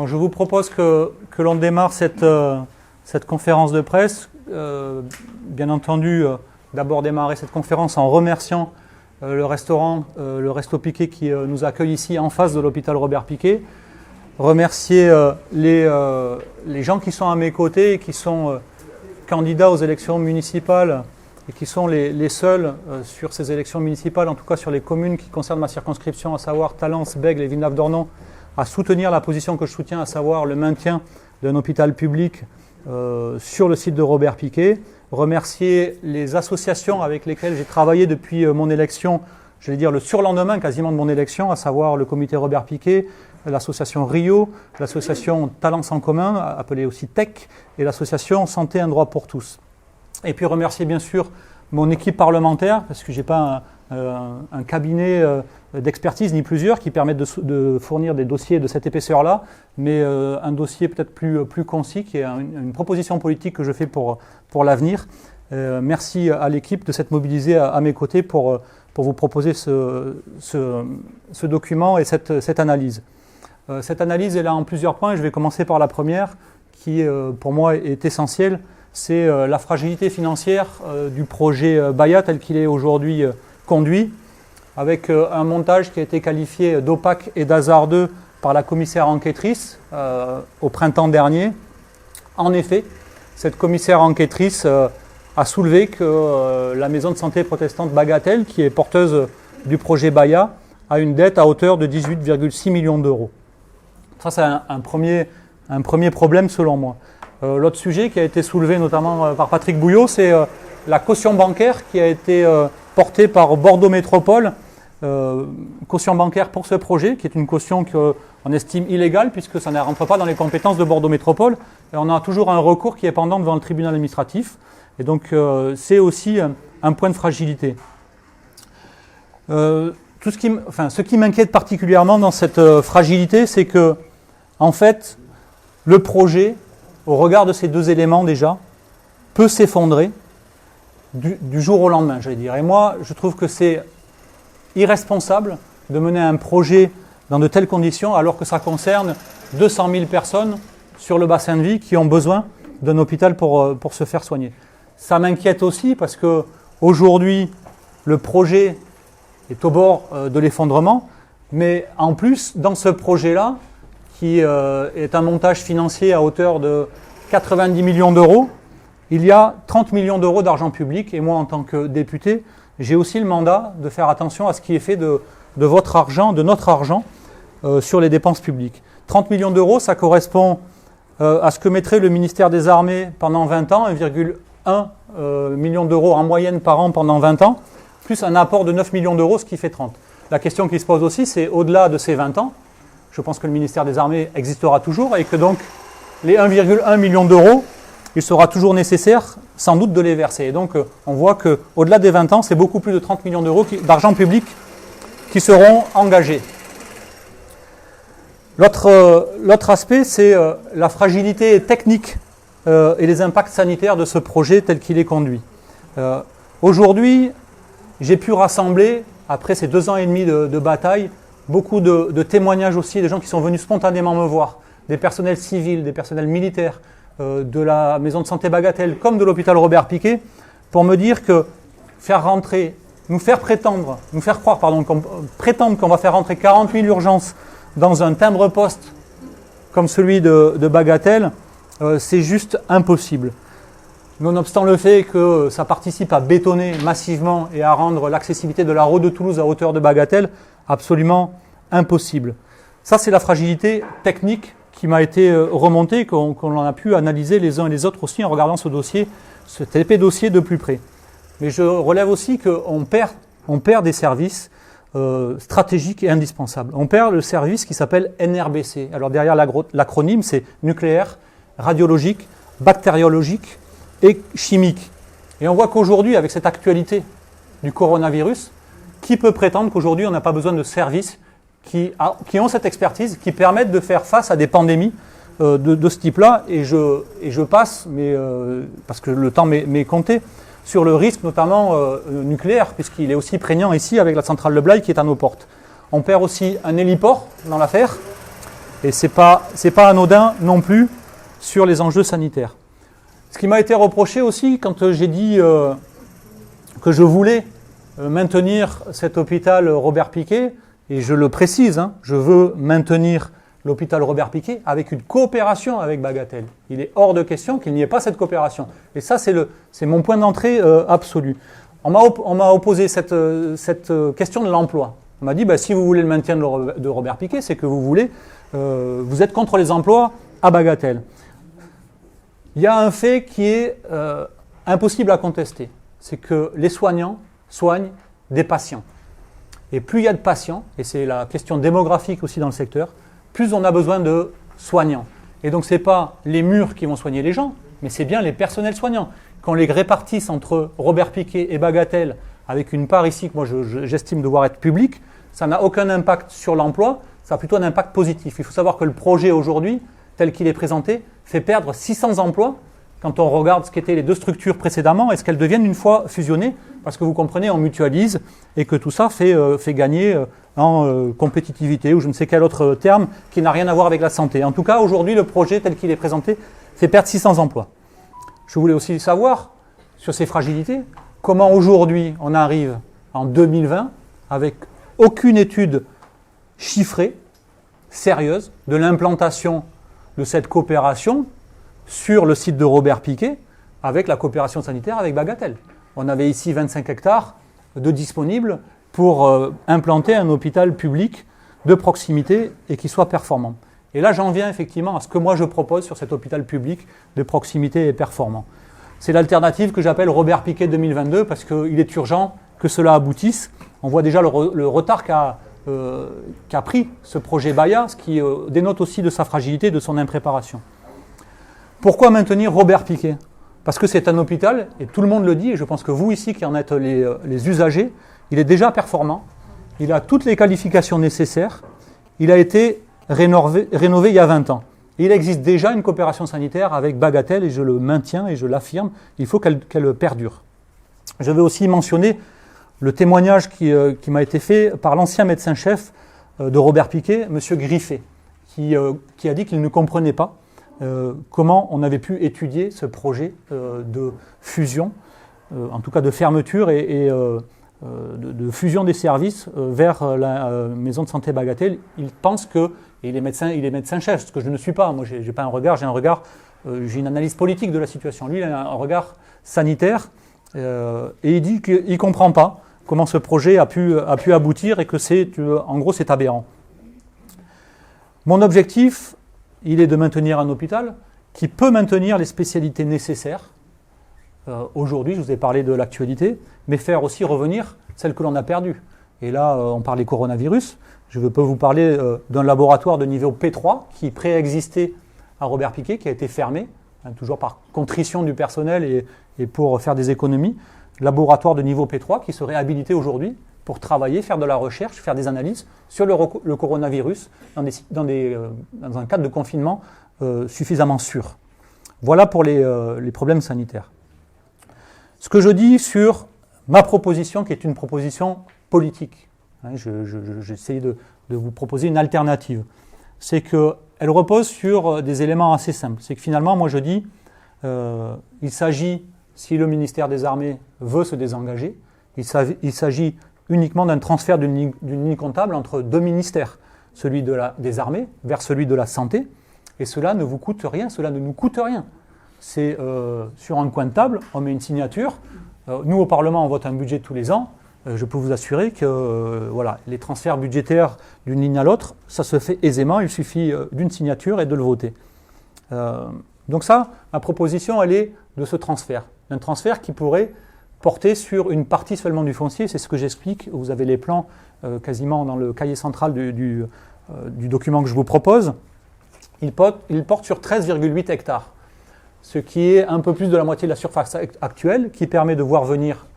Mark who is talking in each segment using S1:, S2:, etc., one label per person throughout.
S1: Donc, je vous propose que l'on démarre cette conférence de presse. Bien entendu, d'abord démarrer cette conférence en remerciant le restaurant, le Resto Piquet qui nous accueille ici en face de l'hôpital Robert Piquet. Remercier les gens qui sont à mes côtés et qui sont candidats aux élections municipales et qui sont les seuls sur ces élections municipales, en tout cas sur les communes qui concernent ma circonscription, à savoir Talence, Bègles et Villeneuve-d'Ornon, à soutenir la position que je soutiens, à savoir le maintien d'un hôpital public sur le site de Robert Piquet. Remercier les associations avec lesquelles j'ai travaillé depuis mon élection, je vais dire le surlendemain quasiment de mon élection, à savoir le comité Robert Piquet, l'association Rio, l'association Talence en commun, appelée aussi TEC, et l'association Santé un droit pour tous. Et puis remercier bien sûr mon équipe parlementaire, parce que je n'ai pas un cabinet d'expertise, ni plusieurs, qui permettent de fournir des dossiers de cette épaisseur-là, mais un dossier peut-être plus concis, qui est une proposition politique que je fais pour l'avenir. Merci à l'équipe de s'être mobilisée à mes côtés pour vous proposer ce document et cette analyse. Cette analyse est là en plusieurs points. Je vais commencer par la première, qui pour moi est essentielle. C'est la fragilité financière du projet Baya tel qu'il est aujourd'hui conduit, avec un montage qui a été qualifié d'opaque et d'hasardeux par la commissaire enquêtrice au printemps dernier. En effet, cette commissaire enquêtrice a soulevé que la maison de santé protestante Bagatelle, qui est porteuse du projet Baya, a une dette à hauteur de 18,6 millions d'euros. Ça, c'est un premier problème selon moi. L'autre sujet qui a été soulevé notamment par Patrick Bouillot, c'est la caution bancaire qui a été portée par Bordeaux Métropole. Caution bancaire pour ce projet, qui est une caution qu'on estime illégale puisque ça ne rentre pas dans les compétences de Bordeaux Métropole. Et on a toujours un recours qui est pendant devant le tribunal administratif. Et donc c'est aussi un point de fragilité. Ce qui m'inquiète particulièrement dans cette fragilité, c'est que, en fait, le projet, au regard de ces deux éléments déjà, peut s'effondrer du jour au lendemain, j'allais dire. Et moi, je trouve que c'est irresponsable de mener un projet dans de telles conditions alors que ça concerne 200 000 personnes sur le bassin de vie qui ont besoin d'un hôpital pour se faire soigner. Ça m'inquiète aussi parce qu'aujourd'hui, le projet est au bord de l'effondrement, mais en plus, dans ce projet-là, qui est un montage financier à hauteur de 90 millions d'euros, il y a 30 millions d'euros d'argent public. Et moi, en tant que député, j'ai aussi le mandat de faire attention à ce qui est fait de votre argent, de notre argent, sur les dépenses publiques. 30 millions d'euros, ça correspond à ce que mettrait le ministère des Armées pendant 20 ans, 1,1 million d'euros en moyenne par an pendant 20 ans, plus un apport de 9 millions d'euros, ce qui fait 30. La question qui se pose aussi, c'est au-delà de ces 20 ans, je pense que le ministère des Armées existera toujours et que donc les 1,1 million d'euros, il sera toujours nécessaire sans doute de les verser. Et donc on voit qu'au-delà des 20 ans, c'est beaucoup plus de 30 millions d'euros d'argent public qui seront engagés. L'autre aspect, c'est la fragilité technique et les impacts sanitaires de ce projet tel qu'il est conduit. Aujourd'hui, j'ai pu rassembler, après ces 2 ans et demi de bataille, beaucoup de témoignages aussi, des gens qui sont venus spontanément me voir, des personnels civils, des personnels militaires, de la maison de santé Bagatelle comme de l'hôpital Robert Piquet, pour me dire que nous faire croire qu'on va faire rentrer 40 000 urgences dans un timbre-poste comme celui de Bagatelle, c'est juste impossible. Nonobstant le fait que ça participe à bétonner massivement et à rendre l'accessibilité de la route de Toulouse à hauteur de Bagatelle absolument impossible. Ça, c'est la fragilité technique qui m'a été remontée, qu'on a pu analyser les uns et les autres aussi en regardant cet épais dossier de plus près. Mais je relève aussi qu'on perd des services stratégiques et indispensables. On perd le service qui s'appelle NRBC. Alors derrière l'acronyme, c'est nucléaire, radiologique, bactériologique et chimique. Et on voit qu'aujourd'hui, avec cette actualité du coronavirus, qui peut prétendre qu'aujourd'hui on n'a pas besoin de services qui ont cette expertise, qui permettent de faire face à des pandémies de ce type-là, et je passe, mais, parce que le temps m'est compté, sur le risque notamment nucléaire, puisqu'il est aussi prégnant ici avec la centrale de Blaye qui est à nos portes. On perd aussi un héliport dans l'affaire, Et c'est pas anodin non plus sur les enjeux sanitaires. Ce qui m'a été reproché aussi quand j'ai dit que je voulais maintenir cet hôpital Robert-Picqué, et je le précise, je veux maintenir l'hôpital Robert-Picqué avec une coopération avec Bagatelle. Il est hors de question qu'il n'y ait pas cette coopération. Et ça, c'est mon point d'entrée absolu. On m'a opposé cette question de l'emploi. On m'a dit, si vous voulez le maintien de Robert-Picqué, c'est que vous êtes contre les emplois à Bagatelle. Il y a un fait qui est impossible à contester. C'est que les soignants soignent des patients. Et plus il y a de patients, et c'est la question démographique aussi dans le secteur, plus on a besoin de soignants. Et donc ce n'est pas les murs qui vont soigner les gens, mais c'est bien les personnels soignants. Quand on les répartisse entre Robert-Picqué et Bagatelle, avec une part ici que moi j'estime devoir être publique, ça n'a aucun impact sur l'emploi, ça a plutôt un impact positif. Il faut savoir que le projet aujourd'hui, tel qu'il est présenté, fait perdre 600 emplois quand on regarde ce qu'étaient les deux structures précédemment et ce qu'elles deviennent une fois fusionnées, parce que vous comprenez, on mutualise et que tout ça fait gagner en compétitivité ou je ne sais quel autre terme qui n'a rien à voir avec la santé. En tout cas, aujourd'hui, le projet tel qu'il est présenté fait perdre 600 emplois. Je voulais aussi savoir, sur ces fragilités, comment aujourd'hui on arrive en 2020 avec aucune étude chiffrée, sérieuse, de l'implantation de cette coopération sur le site de Robert-Picqué avec la coopération sanitaire avec Bagatelle. On avait ici 25 hectares de disponibles pour implanter un hôpital public de proximité et qui soit performant. Et là, j'en viens effectivement à ce que moi je propose sur cet hôpital public de proximité et performant. C'est l'alternative que j'appelle Robert-Picqué 2022 parce qu'il est urgent que cela aboutisse. On voit déjà le retard qu'a pris ce projet Baya, ce qui dénote aussi de sa fragilité, de son impréparation. Pourquoi maintenir Robert-Picqué ? Parce que c'est un hôpital, et tout le monde le dit, et je pense que vous ici qui en êtes les usagers, il est déjà performant, il a toutes les qualifications nécessaires, il a été rénové il y a 20 ans. Et il existe déjà une coopération sanitaire avec Bagatelle, et je le maintiens et je l'affirme, il faut qu'elle perdure. Je vais aussi mentionner le témoignage qui m'a été fait par l'ancien médecin-chef de Robert-Picqué, M. Griffet, qui a dit qu'il ne comprenait pas comment on avait pu étudier ce projet de fusion, en tout cas de fermeture et de fusion des services vers la maison de santé Bagatelle. Il pense que, et il est médecin-chef, ce que je ne suis pas, moi j'ai pas un regard, j'ai une analyse politique de la situation. Lui, il a un regard sanitaire et il dit qu'il ne comprend pas comment ce projet a pu aboutir et que en gros c'est aberrant. Mon objectif, il est de maintenir un hôpital qui peut maintenir les spécialités nécessaires. Aujourd'hui, je vous ai parlé de l'actualité, mais faire aussi revenir celles que l'on a perdues. Et là, on parlait coronavirus. Je peux vous parler d'un laboratoire de niveau P3 qui préexistait à Robert-Picqué, qui a été fermé, toujours par contrition du personnel et pour faire des économies. Laboratoire de niveau P3 qui serait habilité aujourd'hui pour travailler, faire de la recherche, faire des analyses sur le coronavirus dans un cadre de confinement suffisamment sûr. Voilà pour les problèmes sanitaires. Ce que je dis sur ma proposition, qui est une proposition politique, j'essaie de vous proposer une alternative, c'est qu'elle repose sur des éléments assez simples. C'est que finalement, moi je dis, il s'agit, si le ministère des Armées veut se désengager, il s'agit uniquement d'un transfert d'une ligne comptable entre deux ministères, celui des armées vers celui de la santé, et cela ne vous coûte rien, cela ne nous coûte rien. C'est sur un coin de table, on met une signature, nous au Parlement on vote un budget tous les ans, je peux vous assurer que les transferts budgétaires d'une ligne à l'autre, ça se fait aisément, il suffit d'une signature et de le voter. Donc ça, ma proposition elle est de ce transfert, d'un transfert qui pourrait porté sur une partie seulement du foncier, c'est ce que j'explique. Vous avez les plans quasiment dans le cahier central du document que je vous propose. Il porte sur 13,8 hectares, ce qui est un peu plus de la moitié de la surface actuelle, qui permet de voir venir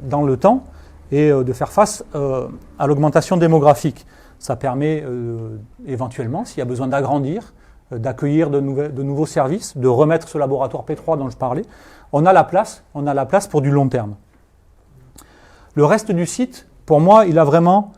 S1: dans le temps et de faire face à l'augmentation démographique. Ça permet éventuellement, s'il y a besoin d'agrandir, d'accueillir de nouveaux services, de remettre ce laboratoire P3 dont je parlais. On a la place pour du long terme. Le reste du site, pour moi, il a vraiment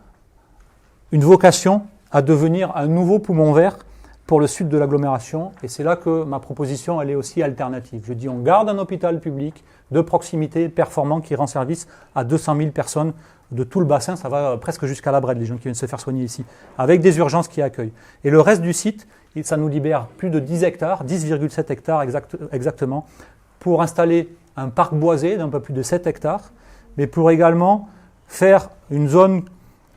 S1: une vocation à devenir un nouveau poumon vert pour le sud de l'agglomération. Et c'est là que ma proposition, elle est aussi alternative. Je dis on garde un hôpital public de proximité, performant, qui rend service à 200 000 personnes de tout le bassin. Ça va presque jusqu'à la Brède, les gens qui viennent se faire soigner ici, avec des urgences qui accueillent. Et le reste du site, ça nous libère plus de 10 hectares, 10,7 hectares exactement, pour installer un parc boisé d'un peu plus de 7 hectares, mais pour également faire une zone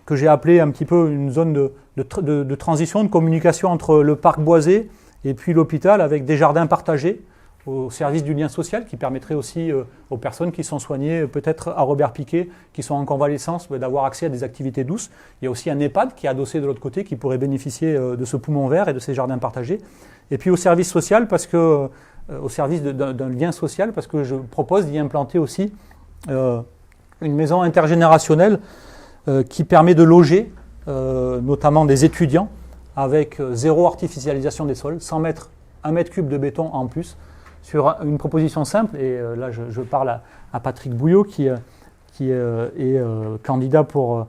S1: que j'ai appelée un petit peu une zone de transition, de communication entre le parc boisé et puis l'hôpital, avec des jardins partagés au service du lien social, qui permettrait aussi aux personnes qui sont soignées, peut-être à Robert-Picqué, qui sont en convalescence, d'avoir accès à des activités douces. Il y a aussi un EHPAD qui est adossé de l'autre côté, qui pourrait bénéficier de ce poumon vert et de ces jardins partagés. Et puis au service social, parce que, au service d'un lien social, parce que je propose d'y implanter aussi une maison intergénérationnelle qui permet de loger notamment des étudiants avec zéro artificialisation des sols, sans mettre 1 mètre cube de béton en plus, sur une proposition simple. Et là je parle à Patrick Bouillot qui est candidat pour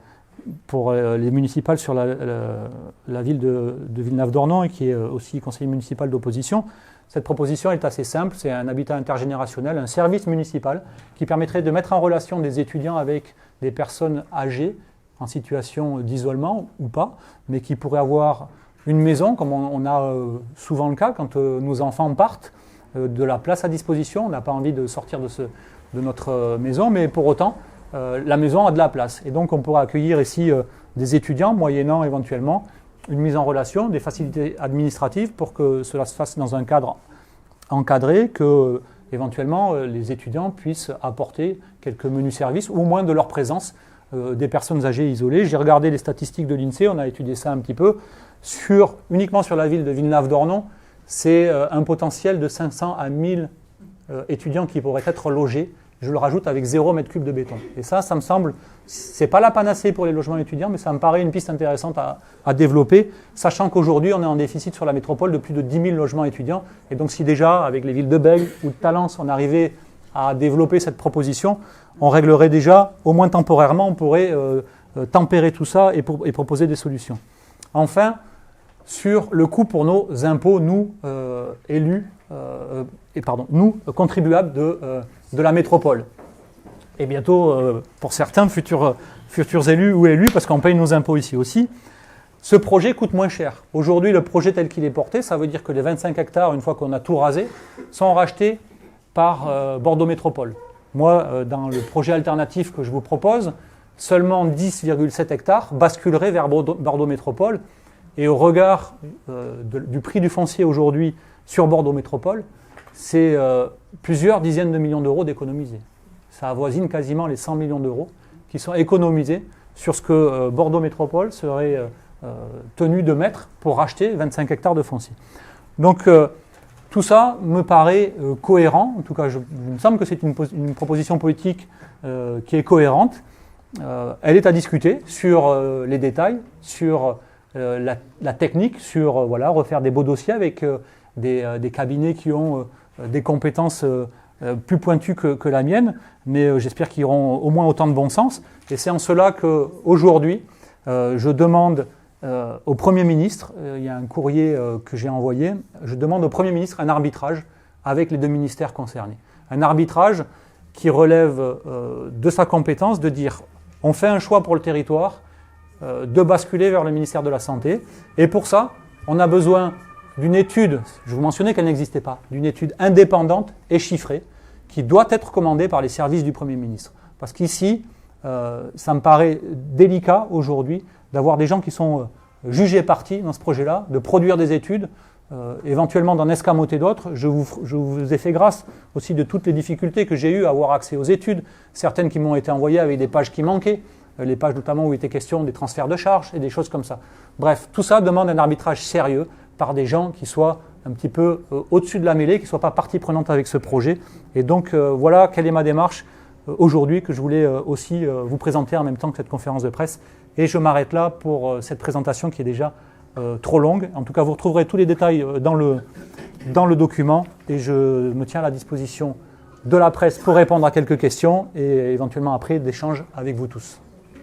S1: les municipales sur la ville de Villeneuve-d'Ornon et qui est aussi conseiller municipal d'opposition. Cette proposition est assez simple, c'est un habitat intergénérationnel, un service municipal qui permettrait de mettre en relation des étudiants avec des personnes âgées en situation d'isolement ou pas, mais qui pourraient avoir une maison, comme on a souvent le cas quand nos enfants partent, de la place à disposition. On n'a pas envie de sortir de notre maison, mais pour autant, la maison a de la place. Et donc on pourra accueillir ici des étudiants, moyennant éventuellement une mise en relation, des facilités administratives pour que cela se fasse dans un cadre encadré, que éventuellement les étudiants puissent apporter quelques menus services, ou au moins de leur présence, des personnes âgées isolées. J'ai regardé les statistiques de l'INSEE, on a étudié ça un petit peu. Uniquement sur la ville de Villeneuve-d'Ornon, c'est un potentiel de 500 à 1000 étudiants qui pourraient être logés. Je le rajoute avec 0 mètre cube de béton. Et ça me semble, c'est pas la panacée pour les logements étudiants, mais ça me paraît une piste intéressante à développer, sachant qu'aujourd'hui, on est en déficit sur la métropole de plus de 10 000 logements étudiants. Et donc, si déjà, avec les villes de Bègles ou de Talence, on arrivait à développer cette proposition, on réglerait déjà, au moins temporairement, on pourrait tempérer tout ça et proposer des solutions. Enfin, sur le coût pour nos impôts, nous, nous, contribuables de la métropole. Et bientôt, pour certains, futurs élus ou élus, parce qu'on paye nos impôts ici aussi, ce projet coûte moins cher. Aujourd'hui, le projet tel qu'il est porté, ça veut dire que les 25 hectares, une fois qu'on a tout rasé, sont rachetés par Bordeaux Métropole. Moi, dans le projet alternatif que je vous propose, seulement 10,7 hectares basculeraient vers Bordeaux Métropole. Et au regard du prix du foncier aujourd'hui sur Bordeaux Métropole, c'est plusieurs dizaines de millions d'euros d'économisés. Ça avoisine quasiment les 100 millions d'euros qui sont économisés sur ce que Bordeaux Métropole serait tenu de mettre pour racheter 25 hectares de foncier. Donc tout ça me paraît cohérent. En tout cas, il me semble que c'est une proposition politique qui est cohérente. Elle est à discuter sur les détails, sur la technique, sur refaire des beaux dossiers avec des cabinets qui ont des compétences plus pointues que la mienne, mais j'espère qu'ils auront au moins autant de bon sens. Et c'est en cela qu'aujourd'hui, je demande au Premier ministre, il y a un courrier que j'ai envoyé, je demande au Premier ministre un arbitrage avec les 2 ministères concernés. Un arbitrage qui relève de sa compétence, de dire on fait un choix pour le territoire, de basculer vers le ministère de la Santé. Et pour ça, on a besoin d'une étude, je vous mentionnais qu'elle n'existait pas, d'une étude indépendante et chiffrée qui doit être commandée par les services du Premier ministre. Parce qu'ici, ça me paraît délicat aujourd'hui d'avoir des gens qui sont jugés partis dans ce projet-là, de produire des études, éventuellement d'en escamoter d'autres. Je vous ai fait grâce aussi de toutes les difficultés que j'ai eues à avoir accès aux études, certaines qui m'ont été envoyées avec des pages qui manquaient, les pages notamment où il était question des transferts de charges et des choses comme ça. Bref, tout ça demande un arbitrage sérieux par des gens qui soient un petit peu au-dessus de la mêlée, qui ne soient pas partie prenante avec ce projet. Et donc voilà quelle est ma démarche aujourd'hui que je voulais aussi vous présenter en même temps que cette conférence de presse. Et je m'arrête là pour cette présentation qui est déjà trop longue. En tout cas, vous retrouverez tous les détails dans le document et je me tiens à la disposition de la presse pour répondre à quelques questions et éventuellement après d'échanges avec vous tous.